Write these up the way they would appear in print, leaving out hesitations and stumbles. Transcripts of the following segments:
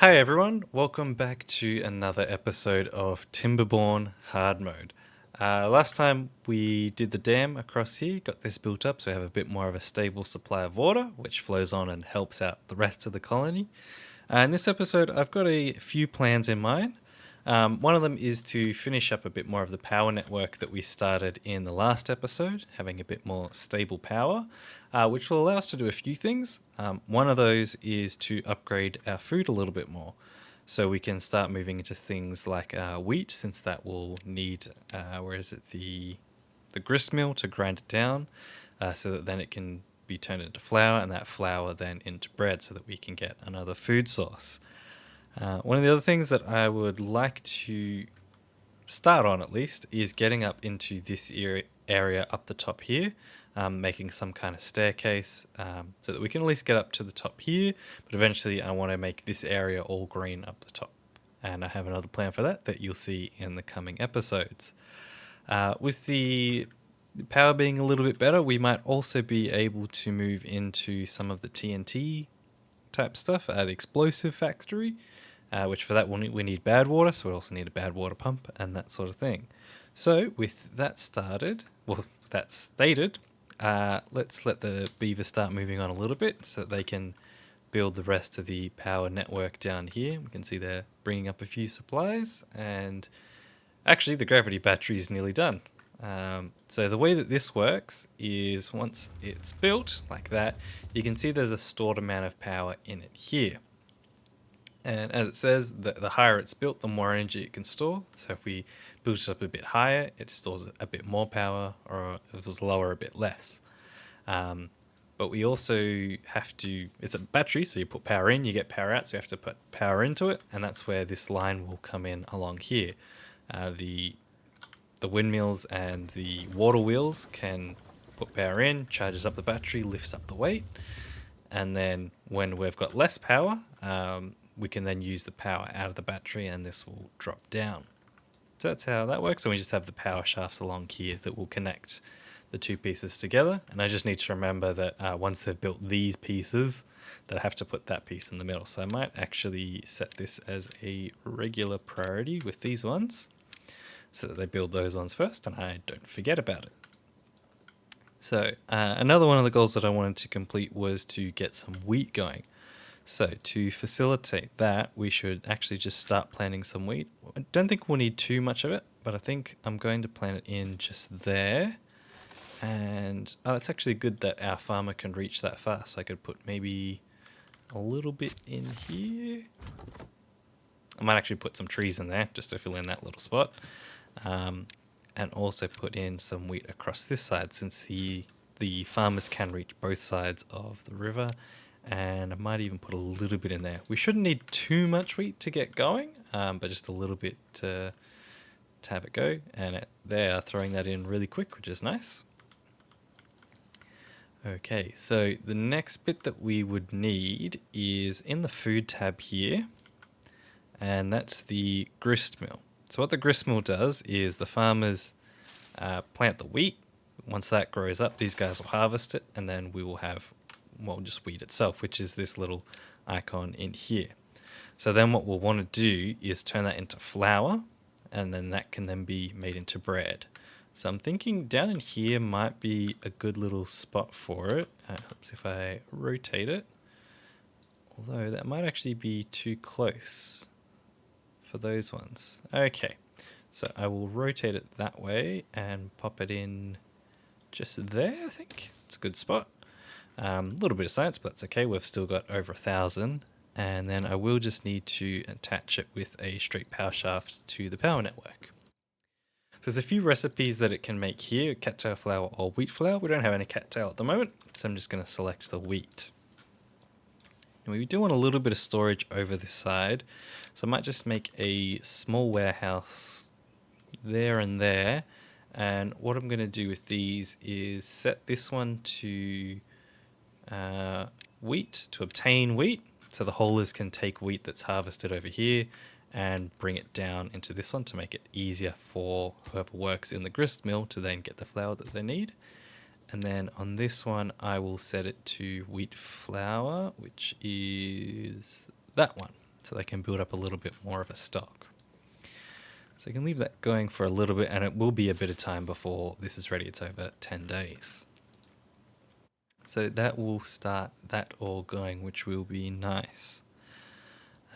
Hi everyone, welcome back to another episode of Timberborn Hard Mode. Last time we did the dam across here, got this built up so we have a bit more of a stable supply of water, which flows on and helps out the rest of the colony. In this episode, I've got a few plans in mind. One of them is to finish up a bit more of the power network that we started in the last episode, having a bit more stable power, which will allow us to do a few things. One of those is to upgrade our food a little bit more. So we can start moving into things like wheat, since that will need, the grist mill to grind it down, so that then it can be turned into flour, and that flour then into bread, so that we can get another food source. One of the other things that I would like to start on, at least, is getting up into this area up the top here, making some kind of staircase, so that we can at least get up to the top here, but eventually I want to make this area all green up the top. And I have another plan for that you'll see in the coming episodes. With the power being a little bit better, we might also be able to move into some of the TNT type stuff, the explosive factory, which for that we need bad water, so we also need a bad water pump and that sort of thing. So with that stated, let's let the beaver start moving on a little bit so that they can build the rest of the power network down here. We can see they're bringing up a few supplies, and actually the gravity battery is nearly done. So the way that this works is once it's built like that, you can see there's a stored amount of power in it here. And as it says, the higher it's built, the more energy it can store. So if we build it up a bit higher, it stores a bit more power, or if it was lower, a bit less. But we also have to, it's a battery, so you put power in, you get power out, so you have to put power into it, and that's where this line will come in along here. The windmills and the water wheels can put power in, charges up the battery, lifts up the weight, and then when we've got less power, we can then use the power out of the battery, and this will drop down. So that's how that works, and we just have the power shafts along here that will connect the two pieces together. And I just need to remember that once they've built these pieces, that I have to put that piece in the middle. So I might actually set this as a regular priority with these ones, so that they build those ones first and I don't forget about it. So another one of the goals that I wanted to complete was to get some wheat going. So to facilitate that, we should actually just start planting some wheat. I don't think we'll need too much of it, but I think I'm going to plant it in just there. And it's actually good that our farmer can reach that far, so I could put maybe a little bit in here. I might actually put some trees in there just to fill in that little spot. And also put in some wheat across this side, since the farmers can reach both sides of the river. And I might even put a little bit in there. We shouldn't need too much wheat to get going, but just a little bit to have it go. And they are throwing that in really quick, which is nice. Okay, so the next bit that we would need is in the food tab here, and that's the grist mill. So what the grist mill does is the farmers plant the wheat. Once that grows up, these guys will harvest it, and then we will have, well, just wheat itself, which is this little icon in here. So then what we'll want to do is turn that into flour, and then that can then be made into bread. So I'm thinking down in here might be a good little spot for it. Helps if I rotate it. Although that might actually be too close for those ones. Okay, so I will rotate it that way and pop it in just there, I think. It's a good spot. A little bit of science, but that's okay. We've still got over 1,000. And then I will just need to attach it with a straight power shaft to the power network. So there's a few recipes that it can make here, cattail flour or wheat flour. We don't have any cattail at the moment, so I'm just going to select the wheat. And we do want a little bit of storage over this side, so I might just make a small warehouse there and there. And what I'm going to do with these is set this one to wheat, to obtain wheat, so the haulers can take wheat that's harvested over here and bring it down into this one to make it easier for whoever works in the grist mill to then get the flour that they need. And then on this one, I will set it to wheat flour, which is that one. so they can build up a little bit more of a stock. So you can leave that going for a little bit, and it will be a bit of time before this is ready. It's over 10 days. So that will start that all going, which will be nice.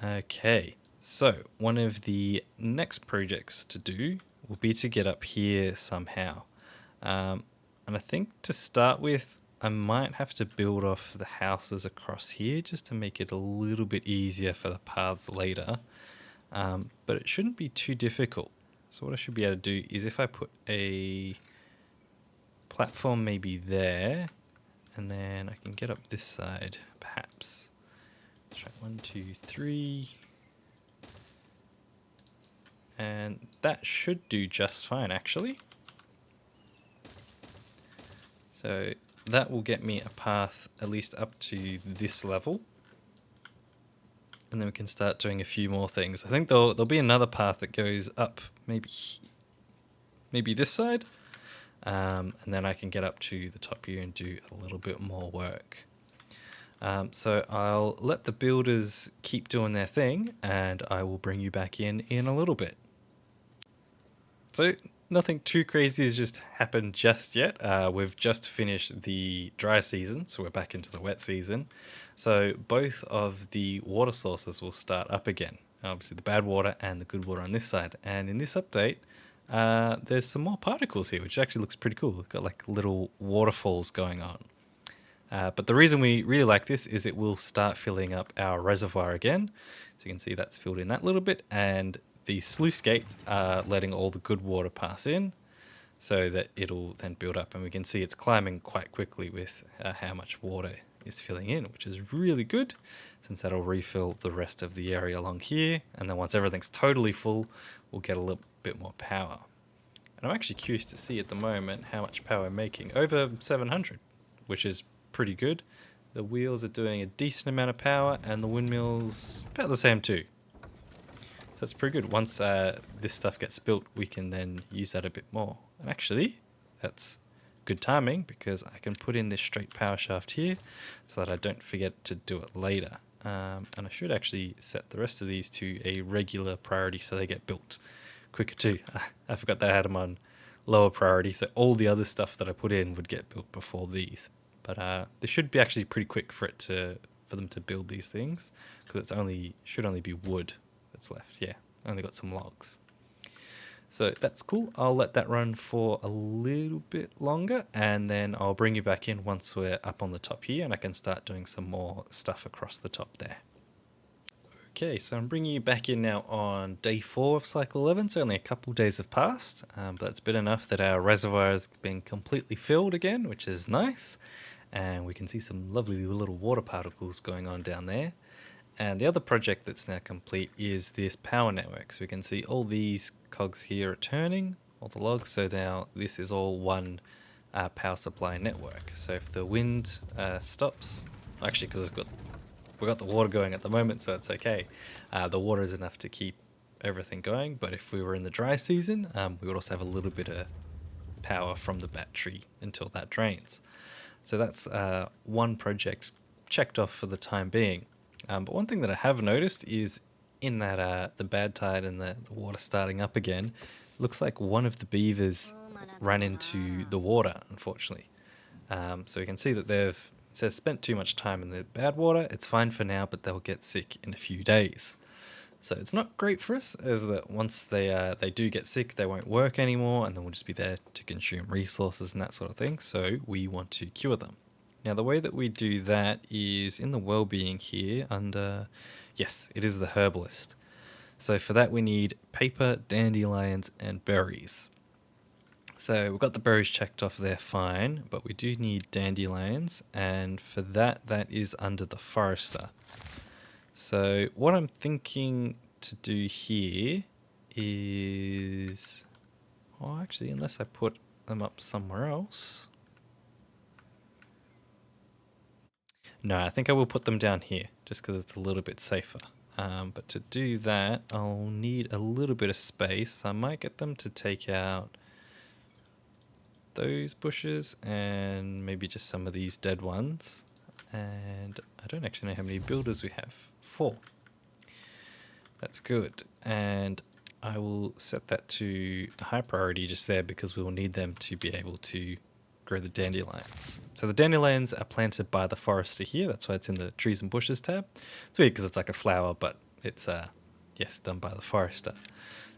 Okay, so one of the next projects to do will be to get up here somehow. And I think to start with, I might have to build off the houses across here just to make it a little bit easier for the paths later. But it shouldn't be too difficult. So what I should be able to do is if I put a platform maybe there, and then I can get up this side, perhaps. Let's try 1, 2, 3. And that should do just fine, actually. So that will get me a path at least up to this level. And then we can start doing a few more things. I think there'll be another path that goes up maybe this side. And then I can get up to the top here and do a little bit more work. So I'll let the builders keep doing their thing, and I will bring you back in a little bit. So nothing too crazy has just happened just yet. We've just finished the dry season, so we're back into the wet season. So both of the water sources will start up again. Obviously the bad water and the good water on this side. And in this update, there's some more particles here, which actually looks pretty cool. We've got like little waterfalls going on. But the reason we really like this is it will start filling up our reservoir again. So you can see that's filled in that little bit, and the sluice gates are letting all the good water pass in so that it'll then build up. And we can see it's climbing quite quickly with how much water is filling in, which is really good since that'll refill the rest of the area along here. And then once everything's totally full, we'll get a little bit more power. And I'm actually curious to see at the moment how much power we're making. Over 700, which is pretty good. The wheels are doing a decent amount of power, and the windmills about the same too. So that's pretty good. Once this stuff gets built, we can then use that a bit more. And actually, that's good timing because I can put in this straight power shaft here so that I don't forget to do it later. And I should actually set the rest of these to a regular priority so they get built quicker too. I forgot that I had them on lower priority, so all the other stuff that I put in would get built before these. But they should be actually pretty quick for them to build these things, because should only be wood that's left. Yeah, only got some logs. So that's cool. I'll let that run for a little bit longer, and then I'll bring you back in once we're up on the top here, and I can start doing some more stuff across the top there. Okay, so I'm bringing you back in now on day 4 of cycle 11. So only a couple days have passed, but it's been enough that our reservoir has been completely filled again, which is nice. And we can see some lovely little water particles going on down there. And the other project that's now complete is this power network. So we can see all these cogs here are turning, all the logs. So now this is all one power supply network. So if the wind stops, actually because we've got the water going at the moment, so it's okay. The water is enough to keep everything going. But if we were in the dry season, we would also have a little bit of power from the battery until that drains. So that's one project checked off for the time being. But one thing that I have noticed is in that the bad tide and the water starting up again, looks like one of the beavers ran into the water, unfortunately. So you can see that it says spent too much time in the bad water. It's fine for now, but they'll get sick in a few days. So it's not great for us, as that once they do get sick, they won't work anymore, and then we'll just be there to consume resources and that sort of thing. So we want to cure them. Now the way that we do that is in the well-being here under, yes, it is the herbalist. So for that we need paper, dandelions, and berries. So we've got the berries checked off there fine, but we do need dandelions, and for that is under the forester. So what I'm thinking to do here is, well, actually, unless I put them up somewhere else. No, I think I will put them down here just because it's a little bit safer. But to do that, I'll need a little bit of space. I might get them to take out those bushes and maybe just some of these dead ones. And I don't actually know how many builders we have. 4. That's good. And I will set that to a high priority just there because we will need them to be able to grow the dandelions. So the dandelions are planted by the forester here. That's why it's in the trees and bushes tab. It's weird because it's like a flower, but it's, yes, done by the forester.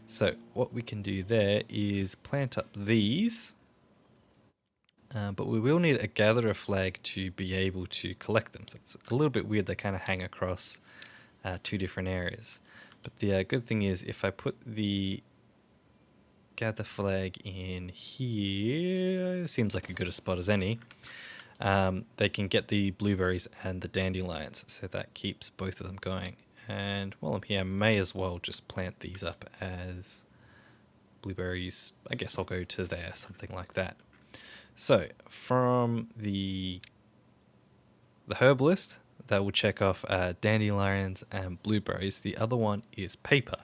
So what we can do there is plant up these, but we will need a gatherer flag to be able to collect them. So it's a little bit weird, they kind of hang across two different areas. But the good thing is if I put the gather flag in here, seems like a good a spot as any, they can get the blueberries and the dandelions, so that keeps both of them going. And while I'm here, I may as well just plant these up as blueberries. I guess I'll go to there, something like that. So from the herb list, that will check off dandelions and blueberries. The other one is paper.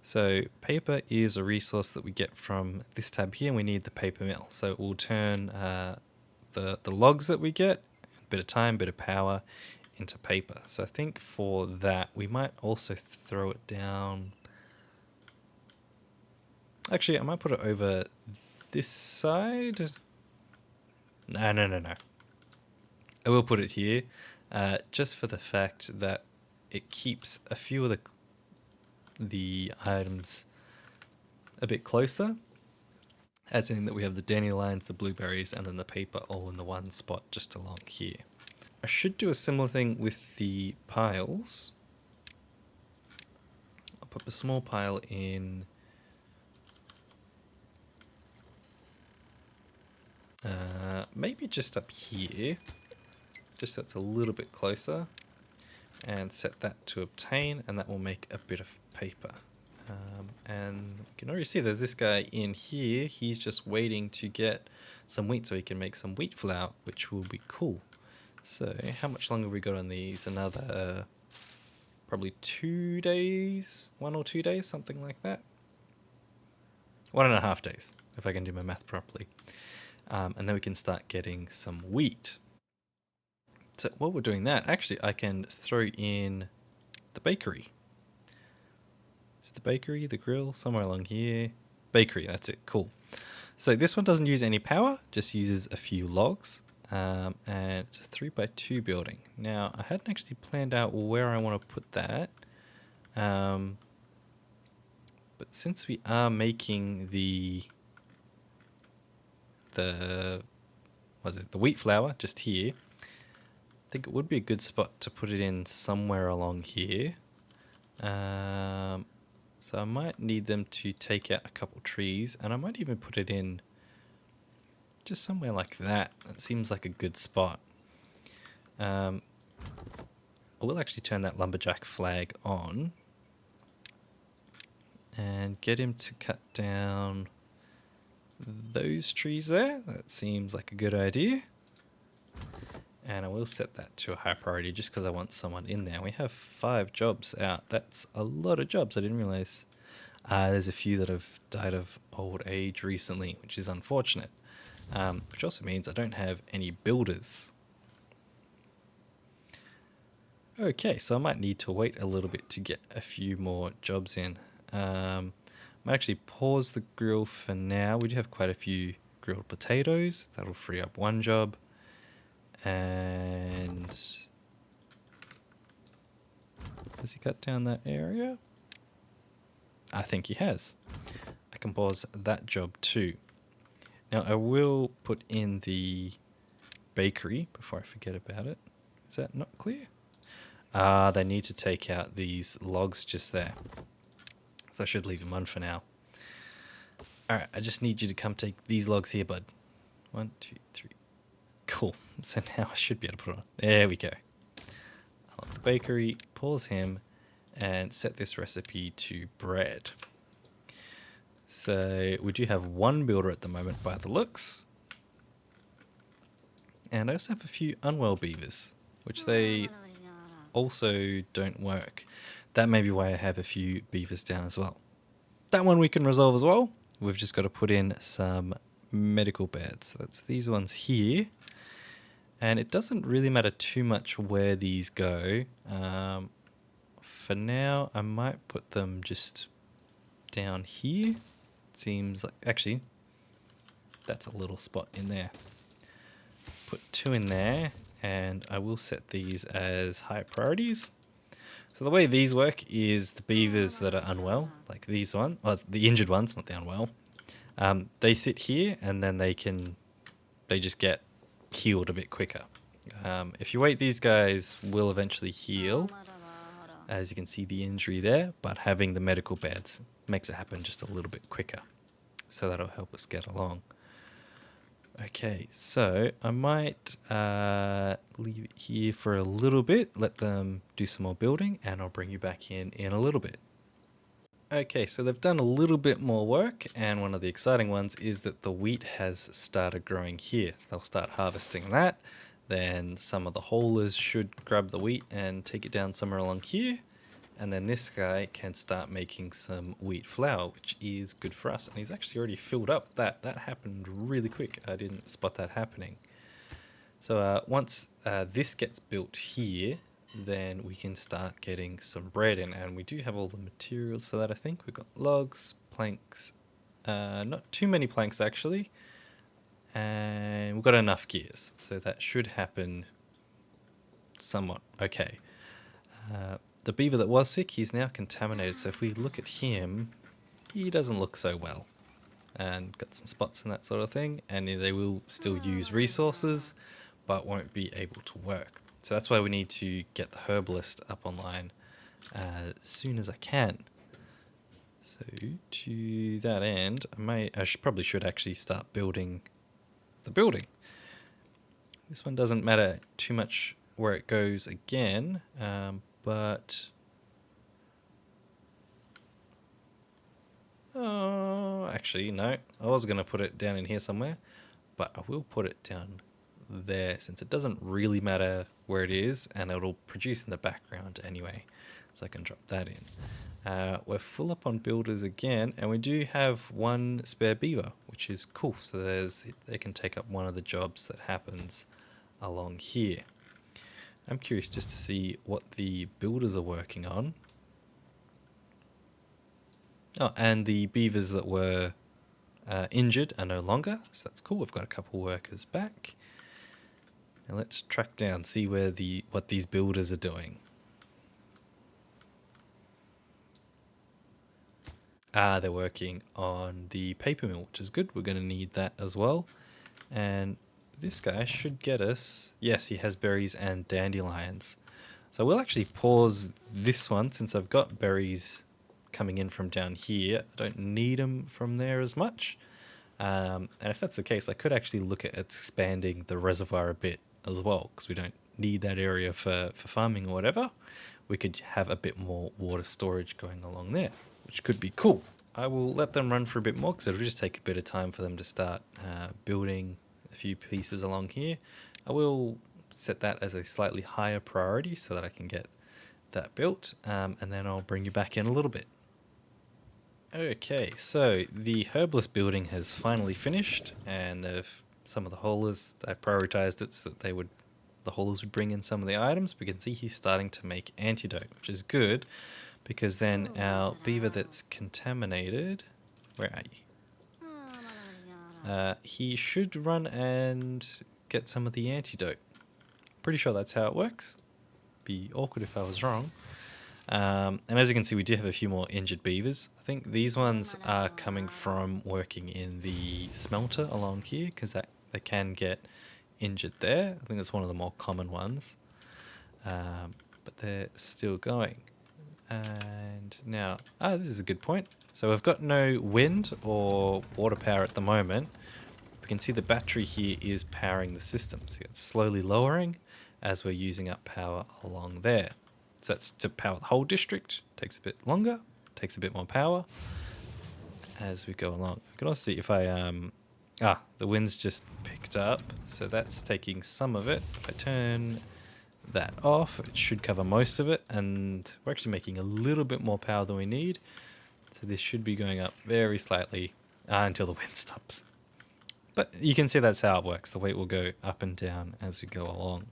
So paper is a resource that we get from this tab here, and we need the paper mill. So we'll turn the logs that we get, a bit of time, bit of power, into paper. So I think for that, we might also throw it down. Actually, I might put it over this side. No. I will put it here, just for the fact that it keeps a few of the items a bit closer, as in that we have the dandelions, the blueberries, and then the paper all in the one spot just along here. I should do a similar thing with the piles. I'll put a small pile in maybe just up here, just so it's a little bit closer, and set that to obtain, and that will make a bit of paper. And you can already see there's this guy in here. He's just waiting to get some wheat so he can make some wheat flour, which will be cool. So how much longer have we got on these? Another probably 2 days, 1 or 2 days, something like that. 1.5 days, if I can do my math properly. And then we can start getting some wheat. So while we're doing that, actually I can throw in the bakery. Is it the bakery, the grill, somewhere along here? Bakery, that's it, cool. So this one doesn't use any power, just uses a few logs. And it's a 3x2 building. Now, I hadn't actually planned out where I want to put that. But since we are making the wheat flour just here, I think it would be a good spot to put it in somewhere along here. So I might need them to take out a couple trees, and I might even put it in just somewhere like that. It seems like a good spot. I will actually turn that lumberjack flag on and get him to cut down those trees there. That seems like a good idea. And I will set that to a high priority just because I want someone in there. We have 5 jobs out. That's a lot of jobs. I didn't realize there's a few that have died of old age recently, which is unfortunate. Which also means I don't have any builders. Okay, so I might need to wait a little bit to get a few more jobs in. I might actually pause the grill for now. We do have quite a few grilled potatoes. That'll free up one job. And has he cut down that area? I think he has. I can pause that job too. Now I will put in the bakery before I forget about it. Is that not clear? They need to take out these logs just there. So I should leave them on for now. Alright, I just need you to come take these logs here, bud. 1, 2, 3. Cool. So now I should be able to put it on. There we go. Unlock the bakery, pause him, and set this recipe to bread. So we do have 1 builder at the moment by the looks. And I also have a few unwell beavers, which they also don't work. That may be why I have a few beavers down as well. That one we can resolve as well. We've just got to put in some medical beds. So that's these ones here. And it doesn't really matter too much where these go. for now, I might put them just down here. Seems like, actually, that's a little spot in there. Put 2 in there, and I will set these as high priorities. So the way these work is the beavers that are unwell, like these ones, or the injured ones, not the unwell, they sit here and then they just get healed a bit quicker. If you wait, these guys will eventually heal, as you can see the injury there, but having the medical beds makes it happen just a little bit quicker. So that'll help us get along. Okay, so I might leave it here for a little bit, let them do some more building, and I'll bring you back in a little bit. Okay, so they've done a little bit more work, and one of the exciting ones is that the wheat has started growing here. So they'll start harvesting that, then some of the haulers should grab the wheat and take it down somewhere along here. And then this guy can start making some wheat flour, which is good for us. And he's actually already filled up that. That happened really quick. I didn't spot that happening. So once this gets built here, then we can start getting some bread in. And we do have all the materials for that, I think. We've got logs, planks, not too many planks actually. And we've got enough gears. So that should happen somewhat okay. The beaver that was sick, he's now contaminated, so if we look at him, he doesn't look so well. And got some spots and that sort of thing, and they will still use resources, but won't be able to work. So that's why we need to get the herbalist up online as soon as I can. So to that end, I probably should actually start building the building. This one doesn't matter too much where it goes again, but actually no, I was going to put it down in here somewhere, but I will put it down there since it doesn't really matter where it is, and it'll produce in the background anyway, so I can drop that in. We're full up on builders again, and we do have 1 spare beaver, which is cool, so they can take up one of the jobs that happens along here. I'm curious just to see what the builders are working on. Oh, and the beavers that were injured are no longer, so that's cool. We've got a couple workers back. Now let's track down, see what these builders are doing. They're working on the paper mill, which is good. We're going to need that as well. And this guy should get us... Yes, he has berries and dandelions. So we'll actually pause this one since I've got berries coming in from down here. I don't need them from there as much. And if that's the case, I could actually look at expanding the reservoir a bit as well, because we don't need that area for farming or whatever. We could have a bit more water storage going along there, which could be cool. I will let them run for a bit more because it'll just take a bit of time for them to start building a few pieces along here. I will set that as a slightly higher priority so that I can get that built, and then I'll bring you back in a little bit. Okay, so the herbalist building has finally finished, and some of the haulers, I prioritized it so that the haulers would bring in some of the items. We can see he's starting to make antidote, which is good, because then our beaver that's contaminated, where are you? He should run and get some of the antidote. Pretty sure that's how it works. Be awkward if I was wrong. And as you can see, we do have a few more injured beavers. I think these ones are coming from working in the smelter along here, because they can get injured there. I think that's one of the more common ones. But they're still going. And now, this is a good point. So we've got no wind or water power at the moment. We can see the battery here is powering the system. See, it's slowly lowering as we're using up power along there. So that's to power the whole district. Takes a bit longer, takes a bit more power as we go along. I can also see if I, the wind's just picked up. So that's taking some of it. If I turn that off, it should cover most of it. And we're actually making a little bit more power than we need. So this should be going up very slightly until the wind stops. But you can see that's how it works. The weight will go up and down as we go along.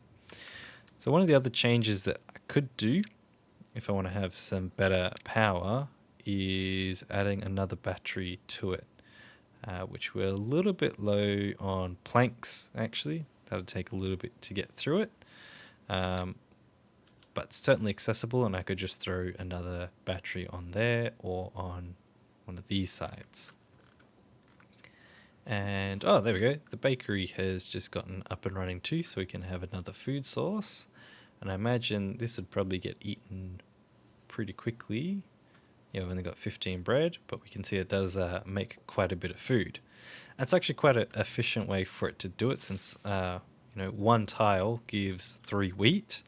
So one of the other changes that I could do if I want to have some better power, is adding another battery to it, which we're a little bit low on planks, actually. That'll take a little bit to get through it, but certainly accessible, and I could just throw another battery on there or on one of these sides. And oh, there we go. The bakery has just gotten up and running too, so we can have another food source. And I imagine this would probably get eaten pretty quickly. Yeah, we've only got 15 bread, but we can see it does make quite a bit of food. It's actually quite an efficient way for it to do it, since one tile gives 3 wheat.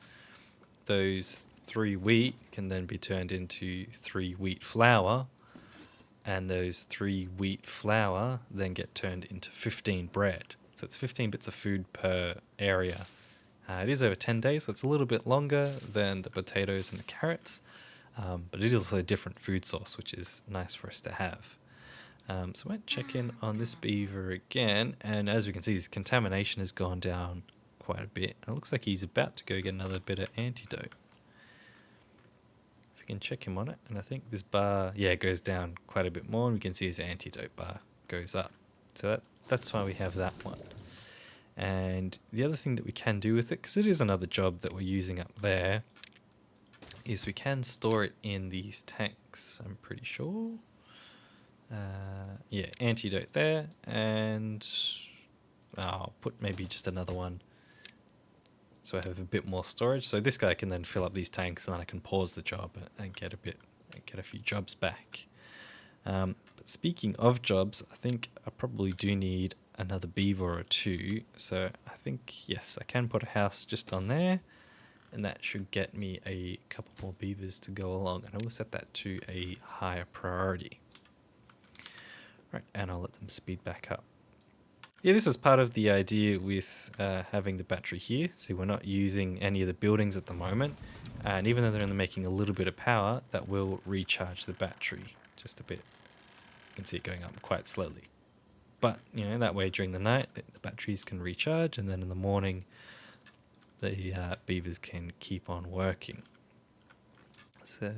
Those 3 wheat can then be turned into 3 wheat flour, and those 3 wheat flour then get turned into 15 bread. So it's 15 bits of food per area. It is over 10 days, so it's a little bit longer than the potatoes and the carrots, but it is also a different food source, which is nice for us to have. So I might check in on this beaver again, and as we can see, his contamination has gone down quite a bit. It looks like he's about to go get another bit of antidote. If we can check him on it, and I think this bar, goes down quite a bit more, and we can see his antidote bar goes up. So that's why we have that one. And the other thing that we can do with it, because it is another job that we're using up there, is we can store it in these tanks, I'm pretty sure. Antidote there, and I'll put maybe just another one so I have a bit more storage. So this guy can then fill up these tanks, and then I can pause the job and get a few jobs back. But speaking of jobs, I think I probably do need another beaver or two. So I think, yes, I can put a house just on there, and that should get me a couple more beavers to go along, and I will set that to a higher priority. Right, and I'll let them speed back up. Yeah, this is part of the idea with having the battery here. See, we're not using any of the buildings at the moment, and even though they're only making a little bit of power, that will recharge the battery just a bit. You can see it going up quite slowly. But, that way during the night, the batteries can recharge, and then in the morning, the beavers can keep on working. So,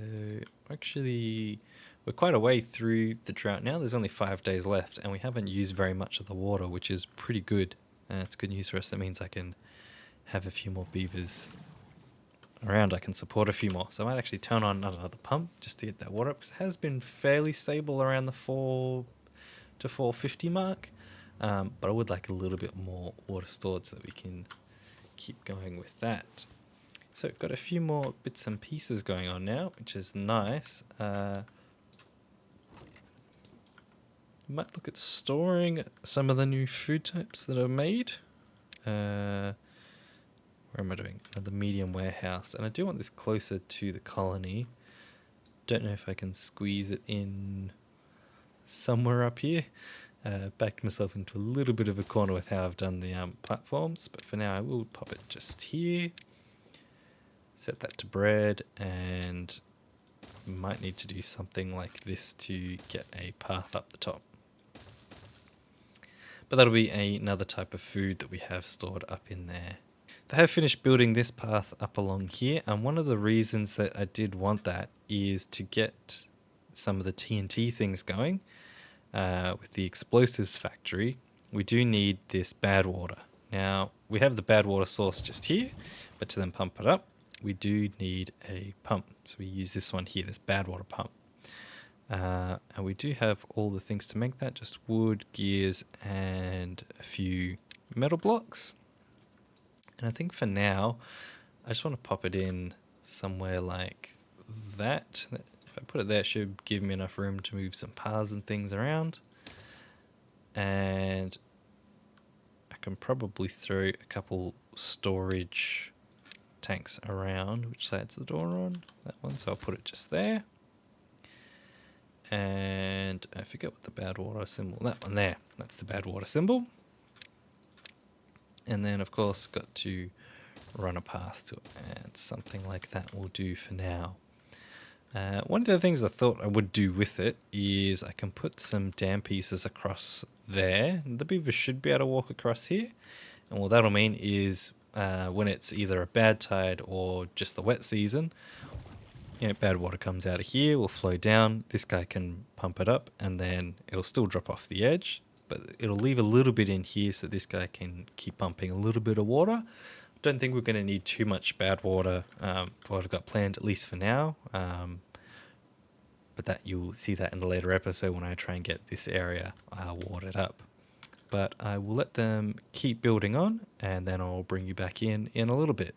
actually, we're quite a way through the drought now. There's only 5 days left, and we haven't used very much of the water, which is pretty good. It's good news for us. That means I can have a few more beavers around. I can support a few more. So I might actually turn on another pump just to get that water up, because it has been fairly stable around the 4 to 450 mark. But I would like a little bit more water stored so that we can keep going with that. So we've got a few more bits and pieces going on now, which is nice. Might look at storing some of the new food types that are made. Where am I doing? Another medium warehouse. And I do want this closer to the colony. Don't know if I can squeeze it in somewhere up here. Backed myself into a little bit of a corner with how I've done the platforms. But for now, I will pop it just here. Set that to bread, and might need to do something like this to get a path up the top. But that'll be another type of food that we have stored up in there. They have finished building this path up along here, and one of the reasons that I did want that is to get some of the TNT things going. With the explosives factory, we do need this bad water. Now, we have the bad water source just here, but to then pump it up, we do need a pump. So we use this one here, this bad water pump. And we do have all the things to make that, just wood, gears, and a few metal blocks. And I think for now, I just want to pop it in somewhere like that. If I put it there, it should give me enough room to move some paths and things around. And I can probably throw a couple storage tanks around. Which side's the door on? That one. So I'll put it just there. And I forget what the bad water symbol, that one there. That's the bad water symbol. And then, of course, got to run a path to it. And something like that will do for now. One of the things I thought I would do with it is I can put some dam pieces across there. The beavers should be able to walk across here. And what that'll mean is when it's either a bad tide or just the wet season, bad water comes out of here, will flow down. This guy can pump it up, and then it'll still drop off the edge, but it'll leave a little bit in here so this guy can keep pumping a little bit of water. Don't think we're going to need too much bad water for what I've got planned, at least for now. But that you'll see that in a later episode when I try and get this area watered up. But I will let them keep building on, and then I'll bring you back in a little bit.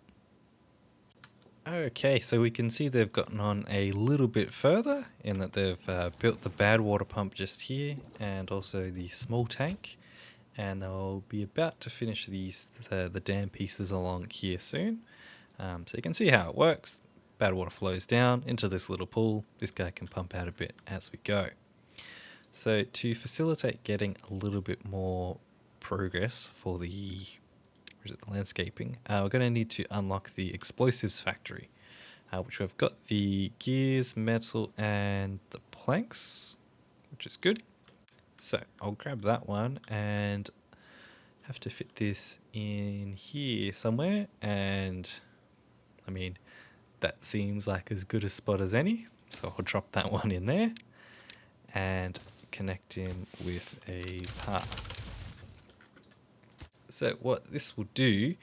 Okay, so we can see they've gotten on a little bit further in that they've built the bad water pump just here and also the small tank, and they'll be about to finish the dam pieces along here soon. So you can see how it works. Bad water flows down into this little pool. This guy can pump out a bit as we go. So to facilitate getting a little bit more progress for the landscaping, we're going to need to unlock the explosives factory, which we've got the gears, metal, and the planks, which is good. So I'll grab that one and have to fit this in here somewhere, and I mean that seems like as good a spot as any, so I'll drop that one in there and connect in with a path. So what this will do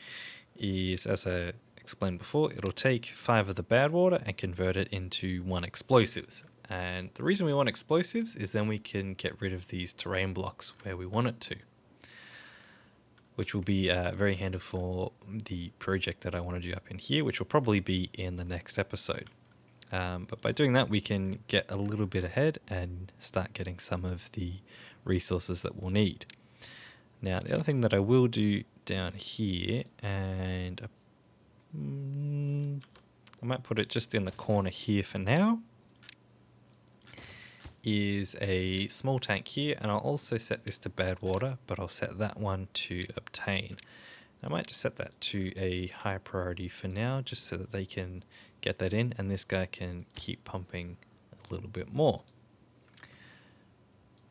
is, as I explained before, it'll take 5 of the bad water and convert it into 1 explosives. And the reason we want explosives is then we can get rid of these terrain blocks where we want it to, which will be very handy for the project that I want to do up in here, which will probably be in the next episode. But by doing that, we can get a little bit ahead and start getting some of the resources that we'll need. Now, the other thing that I will do down here, and I might put it just in the corner here for now, is a small tank here, and I'll also set this to bad water, but I'll set that one to obtain. I might just set that to a high priority for now, just so that they can get that in, and this guy can keep pumping a little bit more.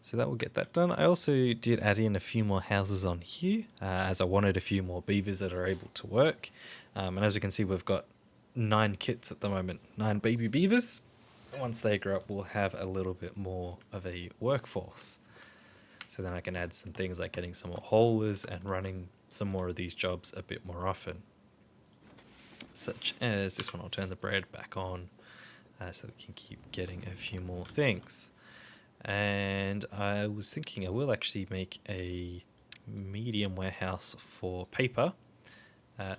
So that will get that done. I also did add in a few more houses on here, as I wanted a few more beavers that are able to work. And as we can see, we've got 9 kits at the moment, 9 baby beavers. Once they grow up, we'll have a little bit more of a workforce. So then I can add some things like getting some more haulers and running some more of these jobs a bit more often. Such as this one, I'll turn the bread back on so we can keep getting a few more things. And I was thinking I will actually make a medium warehouse for paper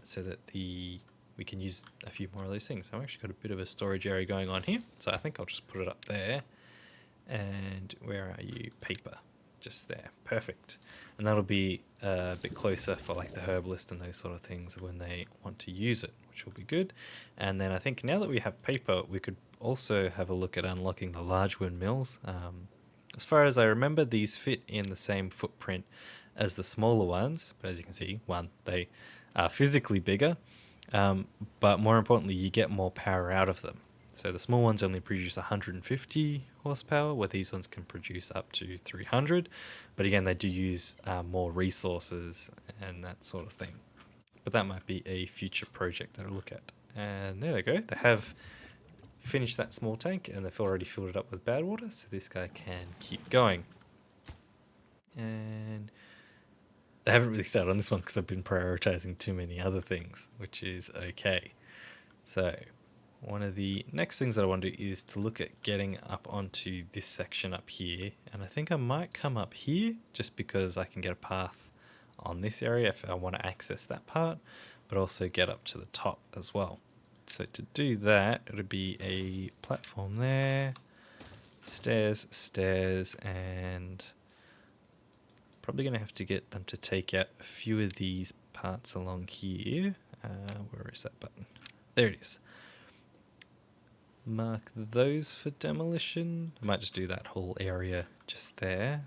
so that we can use a few more of those things. So I've actually got a bit of a storage area going on here, so I think I'll just put it up there. And where are you? Paper. Just there. Perfect. And that'll be a bit closer for like the herbalist and those sort of things when they want to use it, which will be good. And then I think now that we have paper, we could also have a look at unlocking the large windmills. As far as I remember, these fit in the same footprint as the smaller ones, but as you can see, they are physically bigger, but more importantly, you get more power out of them. So the small ones only produce 150 horsepower, where these ones can produce up to 300. But again, they do use more resources and that sort of thing. But that might be a future project that I'll look at. And there they go. They have finished that small tank, and they've already filled it up with bad water, so this guy can keep going. And they haven't really started on this one because I've been prioritizing too many other things, which is okay. So one of the next things that I want to do is to look at getting up onto this section up here, and I think I might come up here just because I can get a path on this area if I want to access that part, but also get up to the top as well. So to do that, it'll be a platform there, stairs, and probably going to have to get them to take out a few of these parts along here. Where is that button? There it is. Mark those for demolition. I might just do that whole area just there.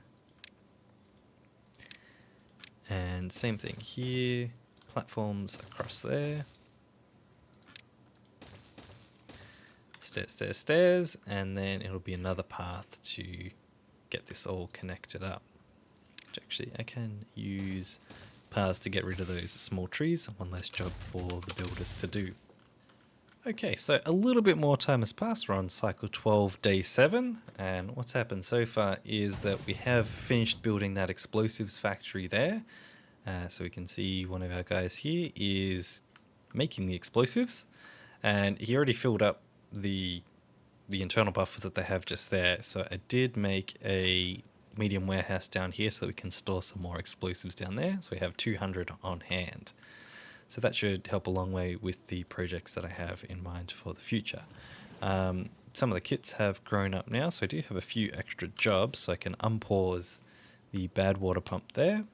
And same thing here, platforms across there. Stairs, and then it'll be another path to get this all connected up. Which actually, I can use paths to get rid of those small trees, one less job for the builders to do. Okay, so a little bit more time has passed. We're on cycle 12, day 7, and what's happened so far is that we have finished building that explosives factory there. So we can see one of our guys here is making the explosives, and he already filled up the internal buffer that they have just there. So I did make a medium warehouse down here so that we can store some more explosives down there. So we have 200 on hand. So that should help a long way with the projects that I have in mind for the future. Some of the kits have grown up now, so I do have a few extra jobs, so I can unpause the bad water pump there.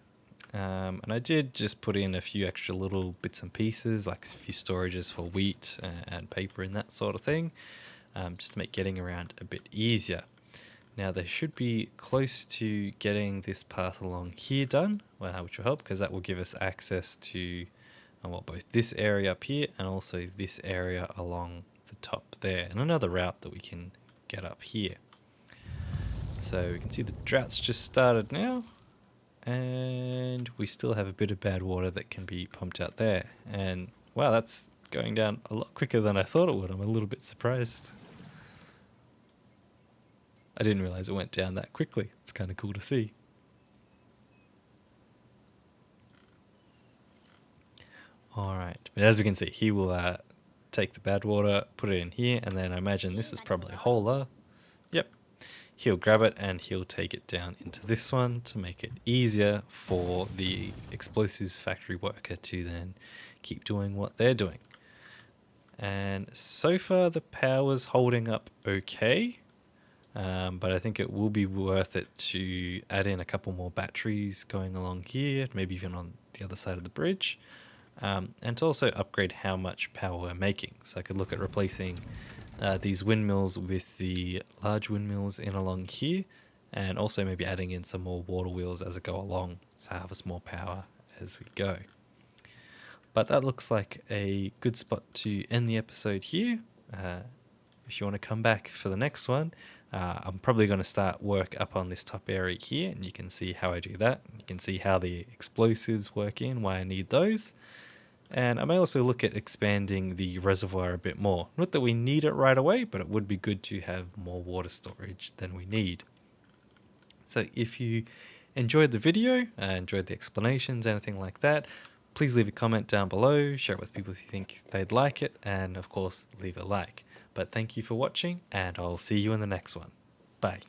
And I did just put in a few extra little bits and pieces, like a few storages for wheat and paper and that sort of thing, just to make getting around a bit easier. Now they should be close to getting this path along here done, which will help because that will give us access to both this area up here and also this area along the top there, and another route that we can get up here. So we can see the drought's just started now, and we still have a bit of bad water that can be pumped out there. And wow, that's going down a lot quicker than I thought it would. I'm a little bit surprised. I didn't realize it went down that quickly. It's kind of cool to see. Alright, but as we can see, he will take the bad water, put it in here, and then I imagine this is probably a hauler. Yep. He'll grab it and he'll take it down into this one to make it easier for the explosives factory worker to then keep doing what they're doing. And so far the power's holding up okay, but I think it will be worth it to add in a couple more batteries going along here, maybe even on the other side of the bridge. And to also upgrade how much power we're making. So I could look at replacing these windmills with the large windmills in along here, and also maybe adding in some more water wheels as I go along to harvest more power as we go. But that looks like a good spot to end the episode here. If you want to come back for the next one, I'm probably going to start work up on this top area here, and you can see how I do that. You can see how the explosives work in, why I need those. And I may also look at expanding the reservoir a bit more. Not that we need it right away, but it would be good to have more water storage than we need. So if you enjoyed the video, enjoyed the explanations, anything like that, please leave a comment down below, share it with people if you think they'd like it, and of course leave a like. But thank you for watching, and I'll see you in the next one. Bye.